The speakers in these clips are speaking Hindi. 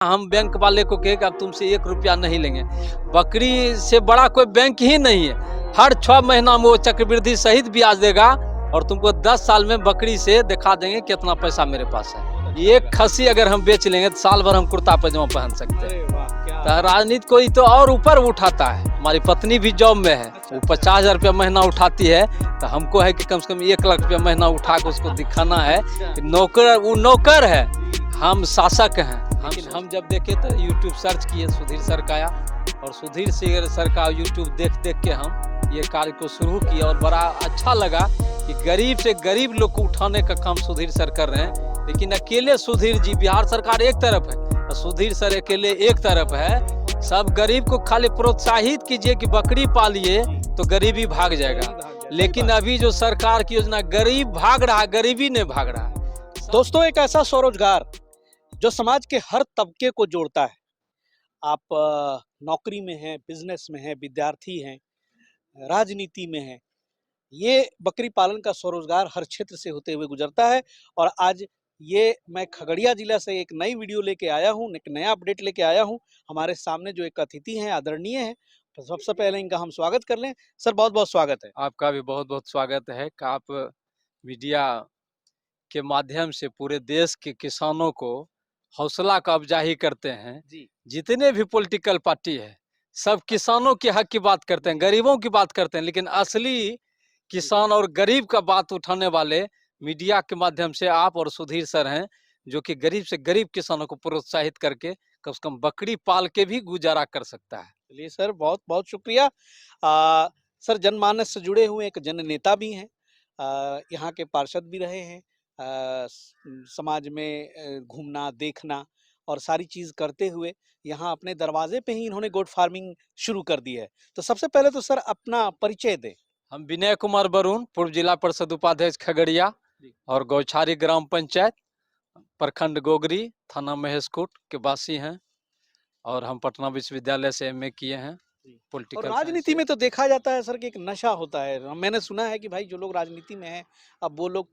हम बैंक वाले को कहे कि अब तुमसे 1 रुपया नहीं लेंगे। बकरी से बड़ा कोई बैंक ही नहीं है। हर 6 महीना में वो चक्रवृद्धि सहित ब्याज देगा और तुमको 10 साल में बकरी से दिखा देंगे कितना पैसा मेरे पास है। एक खस्सी अगर हम बेच लेंगे तो साल भर हम कुर्ता पैजामा पहन सकते हैं। तो राजनीति कोई तो और ऊपर उठाता है। हमारी पत्नी भी जॉब में है, वो 50,000 रुपया महीना उठाती है, तो हमको है कि कम से कम 1 लाख रुपया महीना उठा के उसको दिखाना है कि नौकर, वो नौकर है, हम शासक हैं। लेकिन हम जब देखे तो यूट्यूब सर्च किए, सुधीर सर का आया और सुधीर सर का यूट्यूब देख के हम ये कार्य को शुरू किया और बड़ा अच्छा लगा कि गरीब से गरीब लोग को उठाने का काम सुधीर सर कर रहे हैं। लेकिन अकेले सुधीर जी, बिहार सरकार एक तरफ है और सुधीर सर अकेले एक तरफ है। सब गरीब को खाली प्रोत्साहित कीजिए कि बकरी पालिए तो गरीबी भाग जाएगा। लेकिन अभी जो सरकार की योजना, गरीब भाग रहा, गरीबी नहीं भाग रहा है। दोस्तों, एक ऐसा स्वरोजगार जो समाज के हर तबके को जोड़ता है। आप नौकरी में हैं, बिजनेस में हैं, विद्यार्थी हैं, राजनीति में हैं, ये बकरी पालन का स्वरोजगार हर क्षेत्र से होते हुए गुजरता है। और आज ये मैं खगड़िया जिला से एक नई वीडियो लेके आया हूँ, एक नया अपडेट लेके आया हूँ। हमारे सामने जो एक अतिथि हैं, आदरणीय हैं, तो सबसे पहले इनका हम स्वागत कर लें। सर, बहुत बहुत स्वागत है। आपका भी बहुत बहुत स्वागत है कि आप मीडिया के माध्यम से पूरे देश के किसानों को हौसला का अफजाई करते हैं। जी। जितने भी पॉलिटिकल पार्टी है सब किसानों के हक की बात करते हैं, गरीबों की बात करते हैं, लेकिन असली किसान और गरीब का बात उठाने वाले मीडिया के माध्यम से आप और सुधीर सर हैं, जो कि गरीब से गरीब किसानों को प्रोत्साहित करके कम से कम बकरी पाल के भी गुजारा कर सकता है। चलिए सर, बहुत बहुत शुक्रिया। सर, जनमानस से जुड़े हुए एक जन नेता भी हैं, यहाँ के पार्षद भी रहे हैं, समाज में घूमना, देखना और सारी चीज़ करते हुए यहाँ अपने दरवाजे पे ही इन्होंने गोट फार्मिंग शुरू कर दी है। तो सबसे पहले तो सर अपना परिचय दें। हम विनय कुमार बरुण, पूर्व जिला परिषद उपाध्यक्ष खगड़िया और गौछारी ग्राम पंचायत, प्रखंड गोगरी, थाना महेशकोट के वासी हैं और हम पटना विश्वविद्यालय से एमए किए हैं और पॉलिटिकल राजनीति में तो देखा जाता है सर कि एक नशा होता है। मैंने सुना है कि भाई जो लोग राजनीति में हैं, अब वो लोग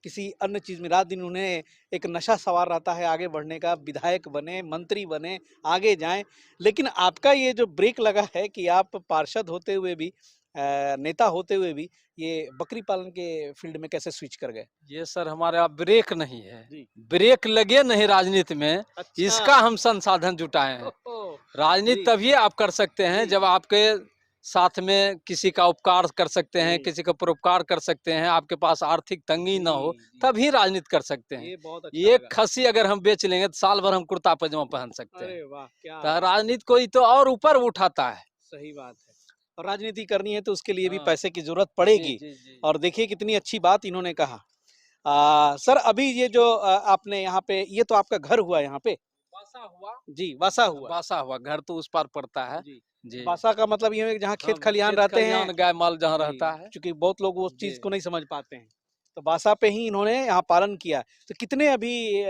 किसी अन्य चीज में रात दिन उन्हें एक नशा सवार रहता है आगे बढ़ने का, विधायक बने, मंत्री बने, आगे जाएं। लेकिन आपका ये जो ब्रेक लगा है कि आप पार्षद होते हुए भी, नेता होते हुए भी ये बकरी पालन के फील्ड में कैसे स्विच कर गए? ये सर हमारा ब्रेक नहीं है, जी। ब्रेक लगे नहीं राजनीति में, अच्छा। इसका हम संसाधन जुटाए हैं। राजनीति जी। तभी आप कर सकते हैं जी। जब आपके साथ में किसी का उपकार कर सकते हैं, जी। किसी का परोपकार कर सकते हैं, आपके पास आर्थिक तंगी ना हो, जी। तभी राजनीति कर सकते हैं। ये बहुत अच्छा एक लगा। खस्सी अगर हम बेच लेंगे तो साल भर हम कुर्ता पैजामा पहन सकते हैं। अरे वाह, क्या तो राजनीति कोई तो और ऊपर उठाता है। सही बात है। और राजनीति करनी है तो उसके लिए भी हाँ। पैसे की जरूरत जी, पड़ेगी। जी, जी। और देखिए कितनी अच्छी बात इन्होंने कहा। सर, अभी ये जो आपने यहाँ पे, ये तो आपका घर हुआ यहाँ पे? वासा हुआ। जी, वासा हुआ। वासा हुआ, घर तो उस पार पड़ता है। जी। जी। वासा का मतलब ये है कि जहाँ खेत हाँ, खलिहान खेत रहते खलिहान, हैं। गाय माल जहाँ जी, रहता है। क्योंकि बहुत लोग वो चीज जी। को नहीं समझ पाते हैं। तो वासा पे ही इन्होंने यहाँ पालन किया। तो कितने अभी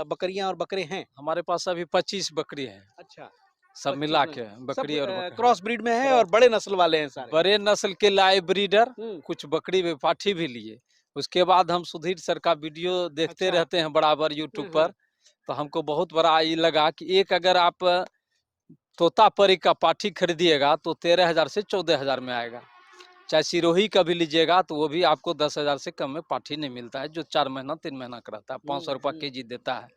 बकरियां और बकरे हैं? हमारे पास अभी 25 बकरी है, अच्छा। सब 25 मिला में के सब बकरी और बकरा। क्रॉस ब्रीड में है और क्रॉस बड़े नस्ल वाले हैं सारे? बड़े नस्ल के लाए ब्रीडर, हम्म। कुछ बकरी व पाठी भी लिए। उसके बाद हम सुधीर सर का वीडियो देखते अच्छा। रहते हैं बराबर यूट्यूब पर, तो हमको बहुत बड़ा ये लगा कि एक अगर आप तोतापरी का पाठी खरीदिएगा तो 13,000 से 14,000 में आएगा। चाहे सिरोही का भी लीजिएगा तो वो भी आपको 10,000 से कम में पाठी नहीं मिलता है, जो 4 महीना 3 महीना का रहता है, 500 रुपये केजी देता है।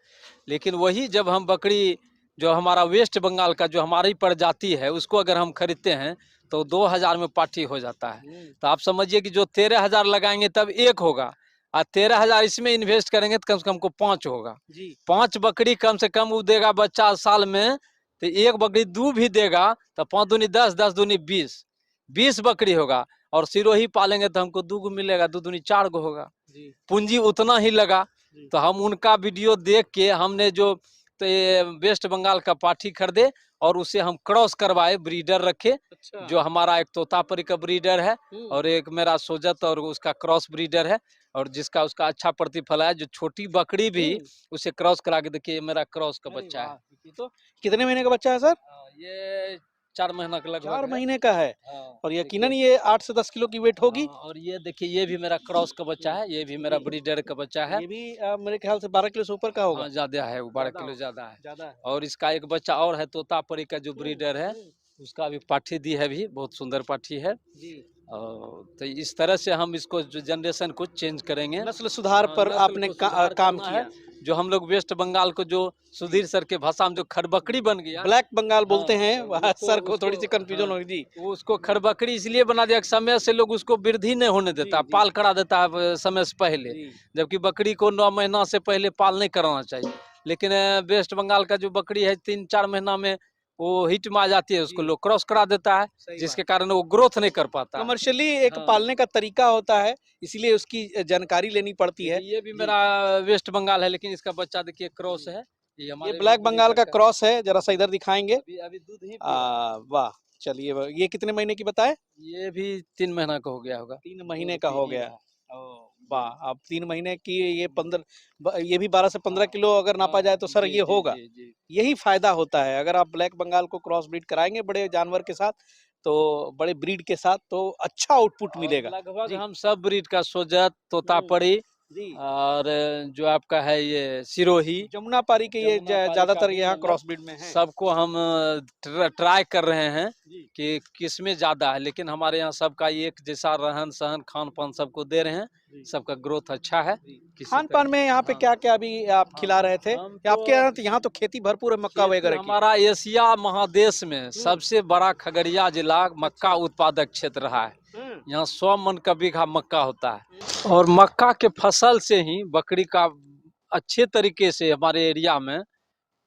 लेकिन वही जब हम बकरी जो हमारा वेस्ट बंगाल का जो हमारी प्रजाति है उसको अगर हम खरीदते हैं तो 2,000 में पाठी हो जाता है। तो आप समझिए कि जो 13,000 लगाएंगे तब एक होगा, और 13,000 इसमें इन्वेस्ट करेंगे तो कम से कम को 5 होगा। जी। 5 बकरी कम से कम वो देगा बच्चा साल में, तो एक बकरी दूध भी देगा तो 5 दूनी 10, 10 दूनी 20, 20 बकरी होगा। और सिरोही पालेंगे तो हमको 2 गो मिलेगा, 2 दूनी 4 गो होगा। पूंजी उतना ही लगा। तो हम उनका वीडियो देख के हमने जो तो ये वेस्ट बंगाल का पाठी खरीदे और उसे हम क्रॉस करवाए, ब्रीडर रखे। अच्छा। जो हमारा एक तोतापरी का ब्रीडर है और एक मेरा सोजत और उसका क्रॉस ब्रीडर है, और जिसका उसका अच्छा प्रतिफल है। जो छोटी बकरी भी उसे क्रॉस करा के देखिए, ये मेरा क्रॉस का बच्चा है। तो कितने महीने का बच्चा है सर? ये 4 महीना का लगभग 4 है। महीने का है हाँ, और देखिए। यकीनन ये 8 से 10 किलो की वेट होगी। हाँ, और ये देखिए ये भी मेरा क्रॉस का बच्चा है, ये भी मेरा जी। ब्रीडर का बच्चा है। ये भी मेरे ख्याल से 12 किलो से ऊपर का होगा। हाँ, ज़्यादा है, वो 12 ज़्यादा किलो होगा, ज़्यादा है। ज़्यादा है। और इसका एक बच्चा और है तोतापुरी का जो ब्रीडर है, हुँ, उसका भी पाठी दी है भी, बहुत सुंदर पाठी है। जी। तो इस तरह से हम इसको जो जनरेशन को चेंज करेंगे। नस्ल सुधार हाँ, पर नस्ल आपने को सुधार काम करना है। किया। जो हम लोग वेस्ट बंगाल को जो जी। सुधीर सर के भाषा में जो खरबकड़ी बन गया। ब्लैक बंगाल हाँ, बोलते हैं, वहाँ उसको सर को उसको थोड़ी-सी हाँ, कन्फ्यूज़न होगी। जी। वो उसको खरबकड़ी इसलिए बना दिया कि समय से लोग उसको वृद्धि नहीं होने जी, देता, जी। पाल करा देता है समय से पहले। जी। जबकि बकरी को 9 महीना से पहले पाल नहीं कराना चाहिए। लेकिन वेस्ट बंगाल का जो बकरी है 3-4 महीना में वो हिट में आ जाती है, उसको जी। लोग क्रॉस करा देता है, सही बात। जिसके कारण वो ग्रोथ नहीं कर पाता है। कमर्शियली एक हाँ। पालने का तरीका होता है, इसीलिए उसकी जानकारी लेनी पड़ती है। देखिए ये भी जी। मेरा वेस्ट बंगाल है, लेकिन इसका बच्चा देखिए क्रॉस है। ये ये हमारे ब्लैक बंगाल ब्रीडर का क्रॉस है, ज़रा-सा इधर दिखाएँगे। अभी अभी दूध ही पिया है। वाह! चलिए ये कितने महीने की बताए? ये भी 3 महीना का हो गया होगा। 3 महीने दूध का पी हो ही गया। रहा है। ओह! जी। वाह! अब 3 महीने की ये 15 ये भी 12 से 15 हाँ, किलो अगर नापा हाँ। जाए तो सर जी, ये जी, होगा। जी, जी। यही फ़ायदा होता है, अगर आप ब्लैक बंगाल को क्रॉस ब्रीड कराएँगे बड़े जानवर के साथ, तो बड़े ब्रीड के साथ तो अच्छा आउटपुट और मिलेगा। लगभग जी। हम सब ब्रीड का सोजत, हुँ। तोतापरी जी। और जो आपका है ये सिरोही, जमुनापारी के ये जमुनापारी का ज़्यादातर भी यहाँ मतलब क्रॉस ब्रीड में हैं। सबको हम ट्राई कर रहे हैं जी। कि किसमें ज़्यादा है, लेकिन हमारे यहाँ सबका एक जैसा रहन-सहन, खान-पान सबको दे रहे हैं, जी। सबका ग्रोथ अच्छा है। जी। किसी खान-पान में यहाँ पे हाँ, क्या-क्या अभी आप हाँ, खिला रहे थे? हम या आपके यहाँ तो खेती भरपूर है मक्का खेती वगैरह की? हमारा एशिया महादेश में हुँ। सबसे बड़ा खगड़िया जिला मक्का अच्छा। उत्पादक क्षेत्र रहा है। हुँ। यहाँ 100 मन का बीघा मक्का होता हुँ। है और मक्का के फसल से ही बकरी का अच्छे तरीके से हमारे एरिया में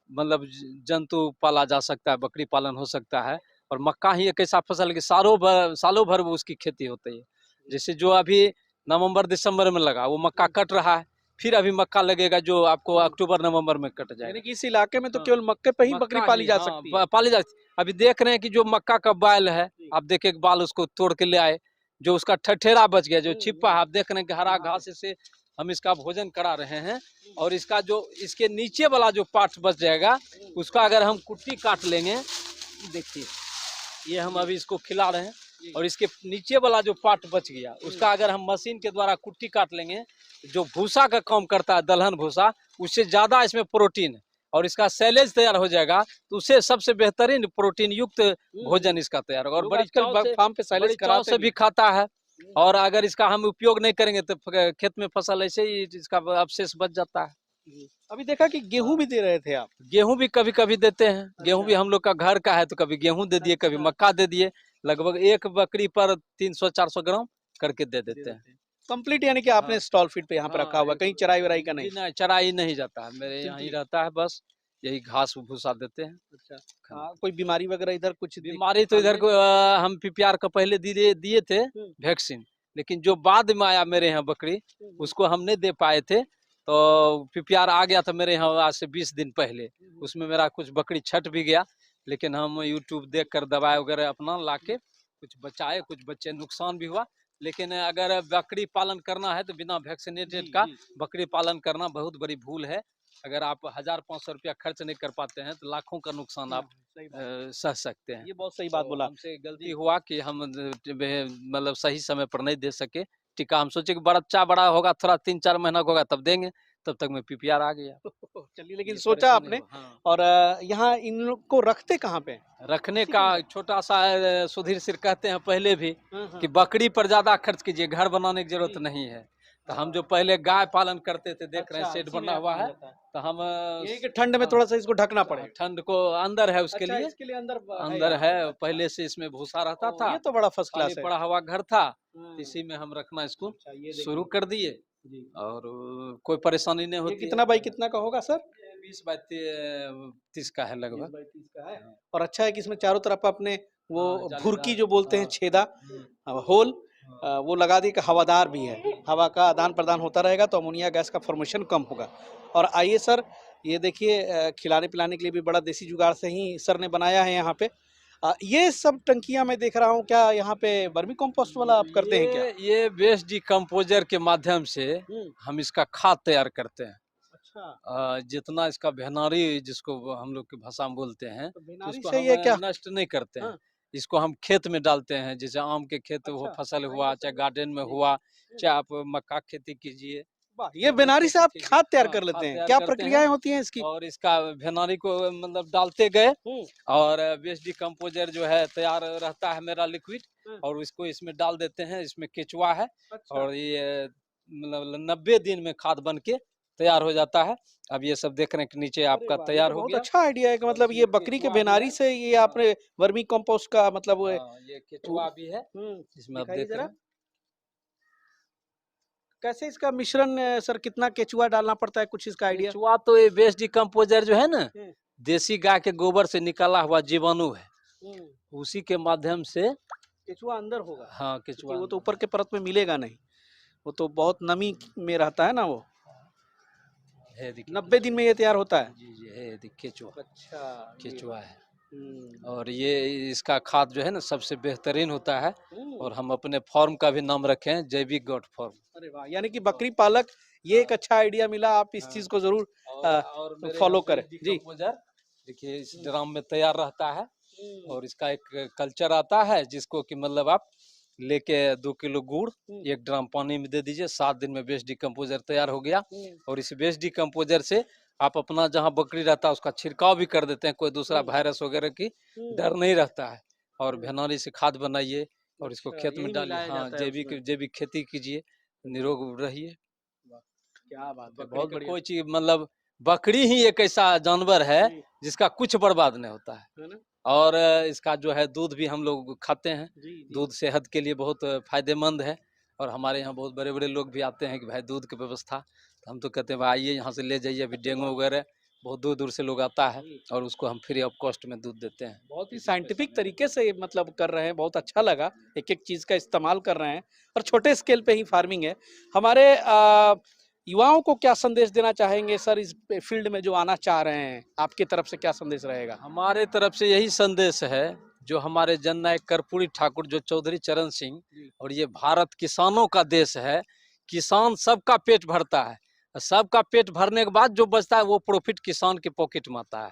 मतलब जंतु पाला जा सकता है, बकरी पालन हो सकता है। और मक्का ही एक ऐसा फसल है कि सालों भर वो उसकी खेती होती है। जैसे जो अभी नवंबर दिसंबर में लगा वो मक्का कट रहा है, फिर अभी मक्का लगेगा जो आपको हुँ। अक्टूबर नवंबर में कट यानी जाएगा। कि इस इलाके में तो हाँ, केवल मक्के पे ही बकरी मक्का पाली ही जा हाँ, सकती है। पाली जाती। अभी देख रहे हैं कि जो मक्का का बैल है, जी। आप देखे एक बाल उसको तोड़ के ले आए, जो उसका ठठेरा बच गया, जो हुँ, छिपा है, हुँ। आप देख रहे हैं कि हरा घास से हम इसका भोजन करा रहे हैं। और इसका जो इसके नीचे वाला जो पार्ट बच जाएगा, उसका अगर हम कुट्टी काट लेंगे, देखिए ये हम अभी इसको खिला रहे हैं। जी। और इसके नीचे वाला जो पार्ट बच गया, उसका अगर हम मशीन के द्वारा कुट्टी काट लेंगे, जो भूसा का काम करता है, दलहन भूसा, उससे ज़्यादा इसमें प्रोटीन है और इसका सैलेज तैयार हो जाएगा, तो उससे सबसे बेहतरीन प्रोटीन युक्त भोजन इसका तैयार होगा और लोग बड़ी आजकल चाव से फार्म पे साइलेज बड़ी चाव कराते से भी भी खाता है। और अगर इसका हम उपयोग नहीं करेंगे तो खेत में फसल ऐसे ही इसका अवशेष बच जाता है। जी। अभी देखा कि गेहूँ भी दे रहे थे आप। गेहूँ भी कभी-कभी देते हैं। गेहूँ अच्छा। भी हम लोग का घर का है, तो कभी गेहूँ दे दिए, कभी अच्छा। मक्का दे दिए। लगभग एक बकरी पर 300-400 ग्राम करके दे देते हैं। कंप्लीट यानी कि आपने हाँ, स्टॉल फीड पे यहाँ पे रखा हाँ, हुआ है, कहीं चराई-वराई का नहीं? जी नहीं, चराई नहीं जाता है, मेरे यहाँ ही सिंपली। रहता है बस, यही घास-भूसा देते हैं। अच्छा। खाना कोई बीमारी वगैरह इधर कुछ बीमारी तो इधर को हम पीपीआर का पहले दिए दिए थे हुँ। वैक्सीन, लेकिन जो बाद में आया मेरे यहाँ बकरी, उसको हम नहीं दे पाए थे। तो पीपीआर आ गया था मेरे यहाँ आज से 20 दिन पहले। उसमें मेरा कुछ बकरी छट भी गया, लेकिन हम यूट्यूब देख कर दवाई वगैरह अपना लाके कुछ बचाए, कुछ बच्चे नुकसान भी हुआ। लेकिन अगर बकरी पालन करना है तो बिना वैक्सीनेटेड का बकरी पालन करना बहुत बड़ी भूल है। अगर आप 1000-500 रुपया खर्च नहीं कर पाते हैं तो लाखों का नुकसान आप सही बात। सह सकते हैं। ये बहुत सही बात तो बोला। हमसे गलती हुआ कि हम मतलब सही समय पर नहीं दे सके टीका। हम सोचे कि बच्चा बड़ा होगा, थोड़ा 3-4 महीना का होगा तब देंगे, तब तक में पीपीआर आ गया। चलिए लेकिन ये सोचा परेशानी आपने हुआ। हाँ। और यहाँ इन लोग को रखते कहाँ पे हैं? रखने इसी का के अंदर? छोटा सा सुधीर सिर कहते हैं पहले भी हाँ, हाँ। कि बकरी पर ज्यादा खर्च कीजिए, घर बनाने की जरूरत नहीं है। तो हम जो पहले गाय पालन करते थे, देख रहे हैं अच्छा, शेड इसी में बना हुआ आपका है, रहता है। तो हम यही कि ठंड में थोड़ा-सा इसको ढकना पड़ेगा। ठंड को अंदर है उसके अच्छा, लिए, इसके लिए अंदर अंदर यहाँ है। पे। अच्छा। पहले से इसमें भूसा रहता ओह! था, ये तो बड़ा फर्स्ट खाली क्लास है। पड़ा हुआ घर था, हाँ। तो इसी में हम रखना इसको अच्छा, ये शुरू देखिए। कर दिए। जी। और कोई परेशानी नहीं ये होती है। कितना बाई कितना का होगा सर? 20 बाय 30 का है 20 लगभग। बाई 30 का है। हाँ, और अच्छा है कि इसमें चारों तरफ आपने वो हाँ, भुरकी जालीदार। जो बोलते हैं हाँ, छेदा होल हाँ। वो लगा दिए कि हवादार भी है। हवा का आदान-प्रदान होता रहेगा तो अमोनिया गैस का फॉर्मेशन कम होगा। और आइए सर, ये देखिए खिलाने-पिलाने के लिए भी बड़ा देसी जुगाड़ से ही सर ने बनाया है यहाँ पे। ये सब टंकियाँ मैं देख रहा हूँ, क्या यहाँ पे वर्मी कंपोस्ट वाला आप करते हैं क्या? ये वेस्ट डिकम्पोजर के माध्यम से हुँ। हम इसका खाद तैयार करते हैं। जितना इसका भेनारी जिसको हम लोग की भाषा में बोलते हैं, तो तो बीमारी इसको से हम ये क्या? नष्ट नहीं करते हैं। हाँ। इसको हम खेत में डालते हैं, जैसे आम के खेत वो अच्छा, फसल हाँ, ये हुआ, तो चाहे सही गार्डन में जी। हुआ, चाहे आप मक्का की खेती कीजिए, वाह! ये गेहूँ बीमारी से खेती आप कीजिए, खाद तैयार हाँ, कर खाद लेते हैं। तैयार क्या करते हैं। प्रक्रियाएँ होती हैं इसकी? और इसका भेनारी को मतलब डालते गए, हुँ, और वेस्ट डिकम्पोजर जो है तैयार रहता है मेरा लिक्विड, हुँ। और इसको इसमें डाल देते हैं। इसमें केचुआ है, अच्छा। और ये मतलब 90 दिन में खाद बन के तैयार हो जाता है। अब ये सब देख रहे हैं कि नीचे अरे आपका वाह! ये तैयार तो हो बहुत गया, अच्छा आइडिया है कि और मतलब इसमें ये बकरी के केचुआ भी भेनारी है। से ये हाँ, आपने वर्मी कंपोस्ट का मतलब वो हाँ, ये केचुआ भी है, इसमें आप दिखाइए देख रहे ज़रा। हैं। कैसे इसका मिश्रण सर कितना केचुआ डालना पड़ता है? कुछ इसका आइडिया? केचुआ तो ये वेस्ट डिकम्पोजर जो है ना, हुँ, देसी गाय के गोबर से निकाला हुआ जीवाणु है, हुँ। उसी के माध्यम से। केचुआ अंदर होगा, हाँ, क्योंकि केचुआ वो तो अंदर ऊपर के परत में मिलेगा नहीं। वो तो बहुत नमी में रहता है ना वो। है, देखिए 90 दिन केचुआ। में ये तैयार होता है? जी, जी, है देखिए केचुआ, अच्छा, ये केचुआ बात। है। हुँ। और ये इसका खाद जो है ना सबसे बेहतरीन होता है, हुँ। और हम अपने फॉर्म का भी नाम रखे हैं जैविक गॉड फॉर्म। अरे वाह! यानी कि बकरी पालक ये एक हाँ, अच्छा आइडिया मिला, आप इस हाँ। चीज़ को ज़रूर और मेरे यहाँ फ़ॉलो करें। वेस्ट जी। डिकम्पोजर देखिए इस हुँ, ड्राम में तैयार रहता है, हुँ, और इसका एक कल्चर आता है जिसको कि मतलब आप लेके 2 किलो गुड़ हुँ, 1 ड्राम पानी में दे दीजिए, 7 दिन में वेस्ट डिकम्पोजर तैयार हो गया। हुँ, और इस वेस्ट डिकम्पोजर से आप अपना जहाँ बकरी रहता है उसका छिड़काव भी कर देते हैं, कोई दूसरा हुँ, वायरस वगैरह की हुँ, डर नहीं रहता है। और हुँ। भेनारी से खाद बनाइए, और इसको अच्छा, खेत में यही डालिए। मिलाया हाँ, जाता है उसमें। जैविक जैविक खेती कीजिए, वाह! निरोग रहिए। वाह! क्या बात है, बकरी बहुत का बढ़िया। कोई चीज मतलब, बकरी ही एक ऐसा जानवर है जी, जिसका कुछ बर्बाद नहीं होता है। है ना? और इसका जो है दूध भी हम लोग खाते हैं। जी, जी। दूध सेहत के लिए बहुत फायदेमंद है, और हमारे यहाँ बहुत बड़े बड़े लोग भी आते हैं कि भाई दूध की व्यवस्था, तो हम तो कहते हैं भाई आइए यहाँ से ले जाइए। अभी डेंगू वगैरह बहुत दूर दूर से लोग आता है, जी। और उसको हम फ्री ऑफ कॉस्ट में दूध देते हैं। बहुत ही किसी को पैसा साइंटिफिक नहीं तरीके देते से ये मतलब कर रहे हैं, बहुत अच्छा लगा। एक-एक चीज़ का इस्तेमाल कर रहे हैं और छोटे स्केल पे ही फार्मिंग है। हमारे युवाओं को क्या संदेश देना चाहेंगे सर इस फील्ड में जो आना चाह रहे हैं? आपकी तरफ से क्या संदेश रहेगा? हैं। हमारे तरफ से यही संदेश है, जो हमारे जननायक कर्पूरी ठाकुर जो चौधरी चरण सिंह, जी। और ये भारत किसानों का देश है। किसान सबका पेट भरता है, सबका पेट भरने के बाद जो बचता है वो प्रॉफिट किसान के पॉकेट में आता है।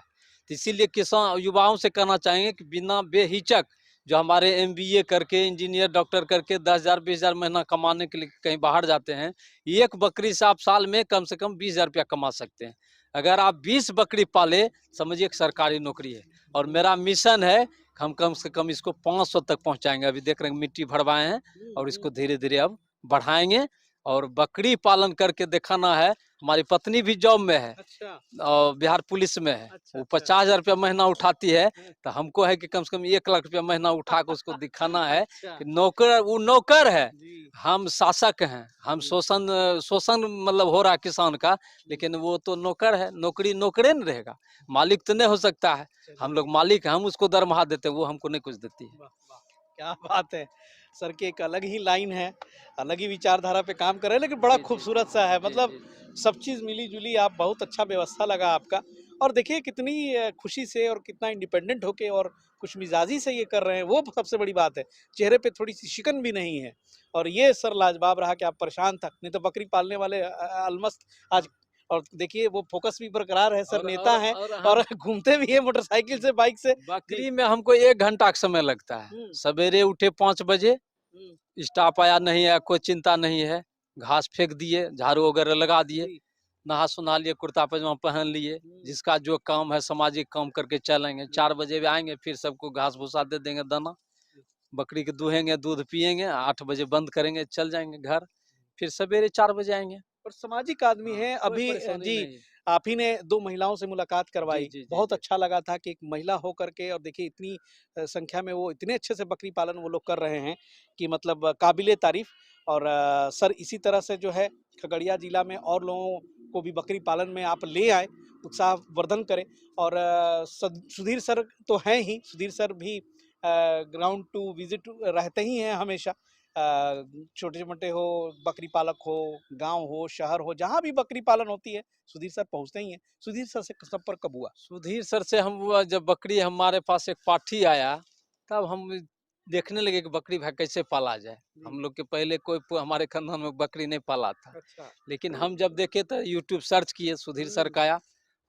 तो इसीलिए किसान युवाओं से कहना चाहेंगे कि बिना बेहिचक, जो हमारे एमबीए करके इंजीनियर डॉक्टर करके 10,000 20,000 महीना कमाने के लिए कहीं बाहर जाते हैं, एक बकरी से आप साल में कम से कम 20,000 रुपया कमा सकते हैं। अगर आप 20 बकरी पाले, समझिए एक सरकारी नौकरी है। और मेरा मिशन है, हम कम से कम इसको 500 तक पहुंचाएंगे। अभी देख रहे हैं मिट्टी भरवाए हैं, हुँ, और हुँ। इसको धीरे धीरे अब बढ़ाएंगे। और बकरी पालन करके दिखाना है। हमारी पत्नी भी जॉब में है, अच्छा, और बिहार पुलिस में है। अच्छा, वो अच्छा। 50,000 रुपया महीना उठाती है, हाँ। तो हमको है कि कम से कम 1 लाख रुपया महीना उठा के उसको दिखाना है अच्छा, कि नौकर, वो नौकर है, जी, हम शासक हैं। हम जी। शोषण शोषण मतलब हो रहा है किसान का, हुँ, लेकिन वो तो नौकर है, नौकरी नौकरे न रहेगा। मालिक तो नहीं हो सकता है। हम चलिए। लोग मालिक हैं, हम उसको दरमाहा देते हैं, वो हमको नहीं कुछ देती है। वाह! वाह! क्या बात है! सर की एक अलग ही लाइन है, अलग ही विचारधारा पे काम कर रहे हैं, लेकिन बड़ा जी, जी। खूबसूरत सा है। जी, मतलब जी। सब चीज़ मिली-जुली आप बहुत अच्छा व्यवस्था लगा आपका और देखिए कितनी खुशी से और कितना इंडिपेंडेंट होके और खुश मिजाजी से ये कर रहे हैं, वो सबसे बड़ी बात है। चेहरे पे थोड़ी-सी शिकन भी नहीं है और ये सर लाजवाब रहा कि आप परेशान था, नहीं तो बकरी पालने वाले अलमस्त आज और देखिए वो फ़ोकस भी बरकरार है, सर नेता हैं और और हम घूमते भी हैं मोटरसाइकिल से, बाइक से। जी। बकरी में हमको 1 घंटा का समय लगता है। हुँ, सवेरे उठे 5 बजे, हुँ। स्टाफ आया नहीं आया कोई चिंता नहीं है। घास फेंक दिए, झाड़ू वगैरह लगा दिए, जी। नहा सुना लिए, कुर्ता पजामा पहन लिए। हुँ, जिसका जो काम है सामाजिक काम करके चलेंगे। हुँ, 4 बजे भी आएँगे, फिर सबको घास भूसा दे देंगे, दाना। बकरी के दूहेंगे, दूध पिएँगे, 8 बजे बंद करेंगे, चल जाएँगे घर। फिर सवेरे 4 बजे आएँगे। और सामाजिक आदमी हाँ, हैं। कोई अभी परेशानी जी, नहीं। आप ही ने 2 महिलाओं से मुलाकात जी, करवाई। जी, जी, बहुत जी। अच्छा लगा था कि एक महिला हो करके और देखिए इतनी संख्या में वो इतने अच्छे से बकरी पालन वो लोग कर रहे हैं कि मतलब काबिल-ए-तारीफ़ और सर इसी तरह से जो है खगड़िया जिला में और लोगों को भी बकरी पालन में आप ले आएँ, उत्साहवर्धन करें और सद सुधीर सर तो हैं ही, सुधीर सर भी ग्राउंड टू विज़िट रहते ही हैं हमेशा। छोटे-मोटे हो, बकरी पालक हो, गाँव हो, शहर हो, जहाँ भी बकरी पालन होती है, सुधीर सर पहुँचते ही हैं। सुधीर सर से संपर्क कब हुआ? सुधीर सर से हम हुआ जब बकरी हमारे पास एक पाठी आया, तब हम देखने लगे कि बकरी भाई कैसे पाला जाए। हम लोग के पहले कोई हमारे खानदान में बकरी नहीं पाला था, अच्छा। लेकिन हम जब देखे तो यूट्यूब सर्च किए, सुधीर सर का आया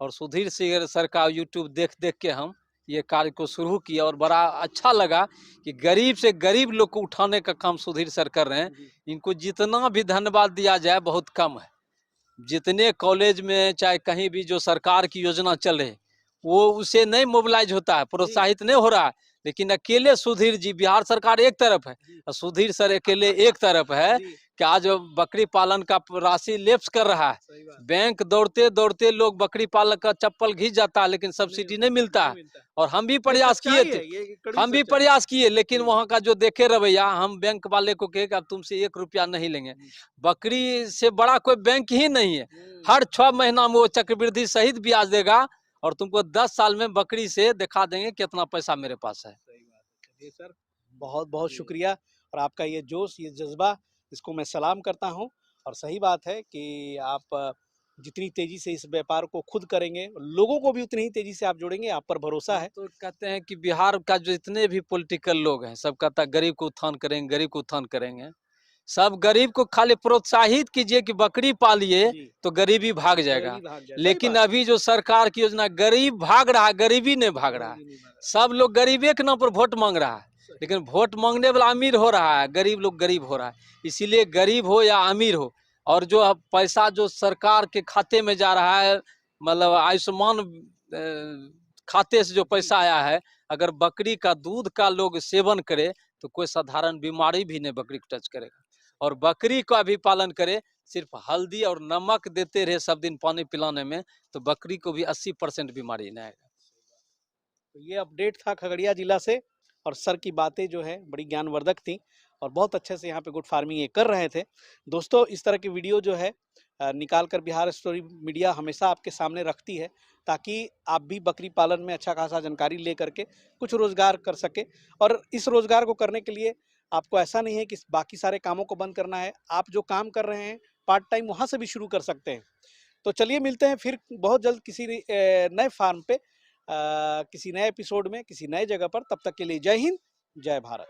और सुधीर सर का यूट्यूब देख देख के हम ये कार्य को शुरू किया और बड़ा अच्छा लगा कि गरीब से गरीब लोग को उठाने का काम सुधीर सर कर रहे हैं। जी। इनको जितना भी धन्यवाद दिया जाए बहुत कम है। जितने कॉलेज में चाहे कहीं भी जो सरकार की योजना चल रही है, वो उसे नहीं मोबिलाइज होता है, प्रोत्साहित नहीं हो रहा है। लेकिन अकेले सुधीर जी, बिहार सरकार एक तरफ है जी। और सुधीर सर अकेले एक तरफ है जी। कि आज बकरी पालन का राशि लेप्स कर रहा है। सही बात। बैंक दौड़ते दौड़ते लोग बकरी पालन का चप्पल घिस जाता है, लेकिन सब्सिडी नहीं मिलता है। मिलता है। और हम भी ये प्रयास किए सच्चाई थे, है, ये कड़ी हम भी सच्चाई है। प्रयास किए, लेकिन जी। वहाँ का जो देखे रवैया, हम बैंक वाले को कहे कि अब तुमसे 1 रुपया नहीं लेंगे। बकरी से बड़ा कोई बैंक ही नहीं है। हर 6 महीना में वो चक्रवृद्धि सहित ब्याज देगा और तुमको 10 साल में बकरी से दिखा देंगे कितना पैसा मेरे पास है। सही बात है। चलिए सर, बहुत-बहुत शुक्रिया और आपका ये जोश, ये जज़्बा, इसको मैं सलाम करता हूँ। और सही बात है कि आप जितनी तेज़ी से इस व्यापार को खुद करेंगे, लोगों को भी उतनी ही तेज़ी से आप जोड़ेंगे, आप पर भरोसा है। तो कहते हैं कि बिहार का जो जितने भी पॉलिटिकल लोग हैं, सब कहता है गरीब को उत्थान करेंगे, गरीब को उत्थान करेंगे। सब गरीब को खाली प्रोत्साहित कीजिए कि बकरी पालिए जी। तो गरीबी भाग जाएगा। गरीबी भाग जाए, सही लेकिन बात है। अभी जो सरकार की योजना, गरीब भाग रहा है, गरीबी नहीं भाग रहा है। गरीबी नहीं भाग रहा। सब लोग गरीबे के नाम पर वोट मांग रहा है, सही। लेकिन वोट मांगने वाला अमीर हो रहा है, गरीब लोग गरीब हो रहा है। इसीलिए गरीब हो या अमीर हो, और जो अब पैसा जो सरकार के खाते में जा रहा है, मतलब आयुष्मान खाते से जो पैसा आया है, अगर बकरी का दूध का लोग सेवन करे तो कोई साधारण बीमारी भी नहीं बकरी को टच करेगा। और बकरी का भी पालन करे, सिर्फ हल्दी और नमक देते रहे सब दिन पानी पिलाने में, तो बकरी को भी 80% बीमारी नहीं आएगा। तो ये अपडेट था खगड़िया जिला से और सर की बातें जो है बड़ी ज्ञानवर्धक थी और बहुत अच्छे से यहाँ पे गुड फार्मिंग ये कर रहे थे। दोस्तों, इस तरह की वीडियो जो है निकाल कर बिहार स्टोरी मीडिया हमेशा आपके सामने रखती है, ताकि आप भी बकरी पालन में अच्छा खासा जानकारी ले करके कुछ रोजगार कर सके। और इस रोजगार को करने के लिए आपको ऐसा नहीं है कि बाकी सारे कामों को बंद करना है। आप जो काम कर रहे हैं पार्ट टाइम, वहाँ से भी शुरू कर सकते हैं। तो चलिए मिलते हैं फिर बहुत जल्द किसी नए फार्म पे, किसी नए एपिसोड में, किसी नए जगह पर। तब तक के लिए जय हिंद, जय भारत।